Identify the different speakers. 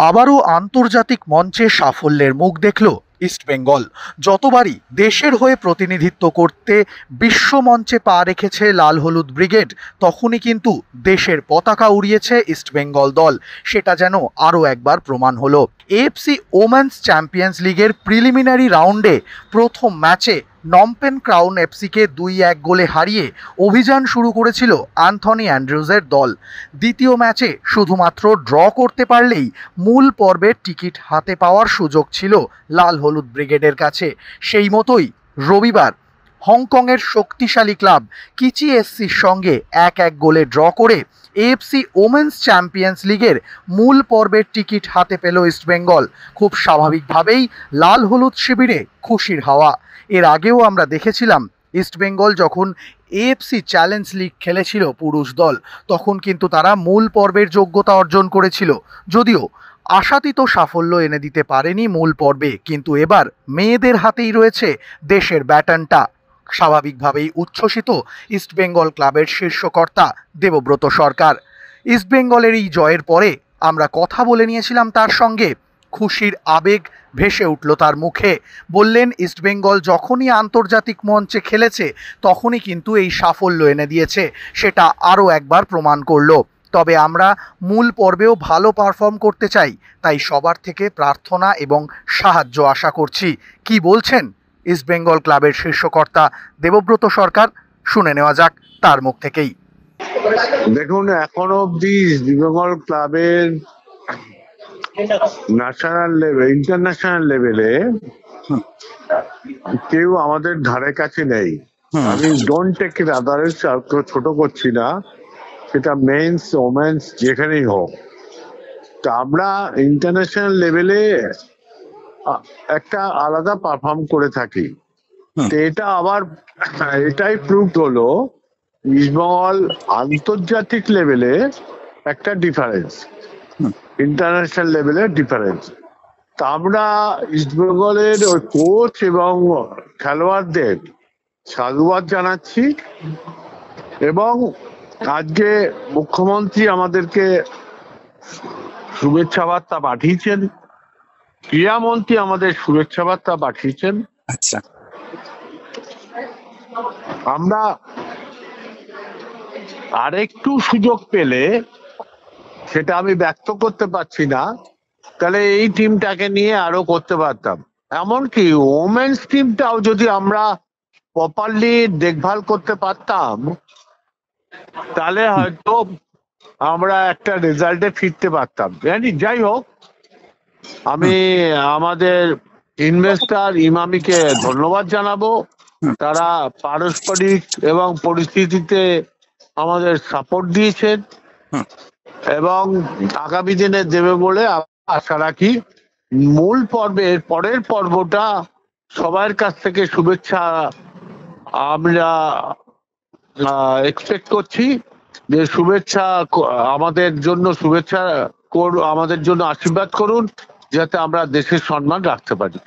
Speaker 1: আবারও আন্তর্জাতিক মঞ্চে সাফল্যের মুখ দেখল ইস্টবেঙ্গল। যতবারই দেশের হয়ে প্রতিনিধিত্ব করতে বিশ্বমঞ্চে পা রেখেছে লাল হলুদ ব্রিগেড, তখনই কিন্তু দেশের পতাকা উড়িয়েছে ইস্টবেঙ্গল দল। সেটা যেন আরও একবার প্রমাণ হলো। এএফসি ওমেন্স চ্যাম্পিয়ন্স লিগের প্রিলিমিনারি রাউন্ডে প্রথম ম্যাচে নমপেন ক্রাউন এফসিকে 2-1 গোলে হারিয়ে অভিযান শুরু করেছিল অ্যান্থনি অ্যান্ড্রিউজের দল। দ্বিতীয় ম্যাচে শুধুমাত্র ড্র করতে পারলেই মূল পর্বের টিকিট হাতে পাওয়ার সুযোগ ছিল লাল হলুদ ব্রিগেডের কাছে। সেই মতোই রবিবার হংকংয়ের শক্তিশালী ক্লাব কিচি এসসির সঙ্গে 1-1 গোলে ড্র করে এএফসি ওমেন্স চ্যাম্পিয়ন্স লিগের মূল পর্বের টিকিট হাতে পেল ইস্টবেঙ্গল। খুব স্বাভাবিকভাবেই লাল হলুদ শিবিরে খুশির হাওয়া। এর আগেও আমরা দেখেছিলাম ইস্টবেঙ্গল যখন এএফসি চ্যালেঞ্জ লিগ খেলেছিল পুরুষ দল, তখন কিন্তু তারা মূল পর্বের যোগ্যতা অর্জন করেছিল। যদিও আশাতীত সাফল্য এনে দিতে পারেনি মূল পর্বে, কিন্তু এবার মেয়েদের হাতেই রয়েছে দেশের ব্যাটনটা। স্বাভাবিকভাবেই উচ্ছ্বসিত ইস্টবেঙ্গল ক্লাবের শীর্ষকর্তা দেবব্রত সরকার। ইস্টবেঙ্গলের এই জয়ের পরে আমরা কথা বলে নিয়েছিলাম তার সঙ্গে। খুশির আবেগ ভেসে উঠল তার মুখে। বললেন ইস্টবেঙ্গল যখনই আন্তর্জাতিক মঞ্চে খেলেছে তখনই কিন্তু এই সাফল্য এনে দিয়েছে, সেটা আরও একবার প্রমাণ করলো। তবে আমরা মূল পর্বেও ভালো পারফর্ম করতে চাই, তাই সবার থেকে প্রার্থনা এবং সাহায্য আশা করছি। কি বলছেন ইস্টবেঙ্গল ক্লাবের শীর্ষকর্তা দেবব্রত সরকার, শুনে নেওয়া যাক তার মুখ থেকেই।
Speaker 2: দেখুন, এখনো অব্দি ইস্টবেঙ্গল ক্লাবের ন্যাশনাল লেভেল, ইন্টারন্যাশনাল লেভেলে কেউ আমাদের ধারে কাছে নেই। আমি ডোন্ট টেক ইট আদারওয়াইজ, ছোট করছি না, সেটা মেন্স ওমেন্স যেখানেই হোক। তা আমরা ইন্টারন্যাশনাল লেভেলে একটা আলাদা পারফর্ম করে থাকি। তো এটা আবার এটাই প্রুভড হলো ইস্টবেঙ্গল আন্তর্জাতিক লেভেলে একটা ডিফারেন্স, ইন্টারন্যাশনাল লেভেলের ডিফারেন্স। তা আমরা ইস্টবেঙ্গলের ওই কোচ এবং খেলোয়াড়দের সাধুবাদ জানাচ্ছি। এবং আজকে মুখ্যমন্ত্রী আমাদেরকে শুভেচ্ছা বার্তা পাঠিয়েছেন, ক্রীড়ামন্ত্রী আমাদের শুভেচ্ছা বার্তা পাঠিয়েছেন।
Speaker 3: আচ্ছা,
Speaker 2: আমরা আরেকটু সুযোগ পেলে, সেটা আমি ব্যক্ত করতে পারছি না, তাহলে এই টিমটাকে নিয়ে আরো করতে পারতাম। এমনকি ওমেন্স টিমটাও যদি আমরা প্রপারলি দেখভাল করতে পারতাম, তাহলে হয়তো আমরা একটা রেজাল্টে ফিরতে পারতাম। যাই হোক, আমি আমাদের ইনভেস্টর ইমামিকে ধন্যবাদ জানাবো। তারা পারস্পরিক এবং পরিস্থিতিতে আমাদের সাপোর্ট দিয়েছেন এবং আগামী দিনে দেবে বলে আশা রাখি। মূল পর্বের পরের পর্বটা সবার কাছ থেকে শুভেচ্ছা আমরা এক্সপেক্ট করছি, যে শুভেচ্ছা আমাদের জন্য শুভেচ্ছা আমাদের জন্য আশীর্বাদ করুন, যাতে আমরা দেশের সম্মান রাখতে পারি।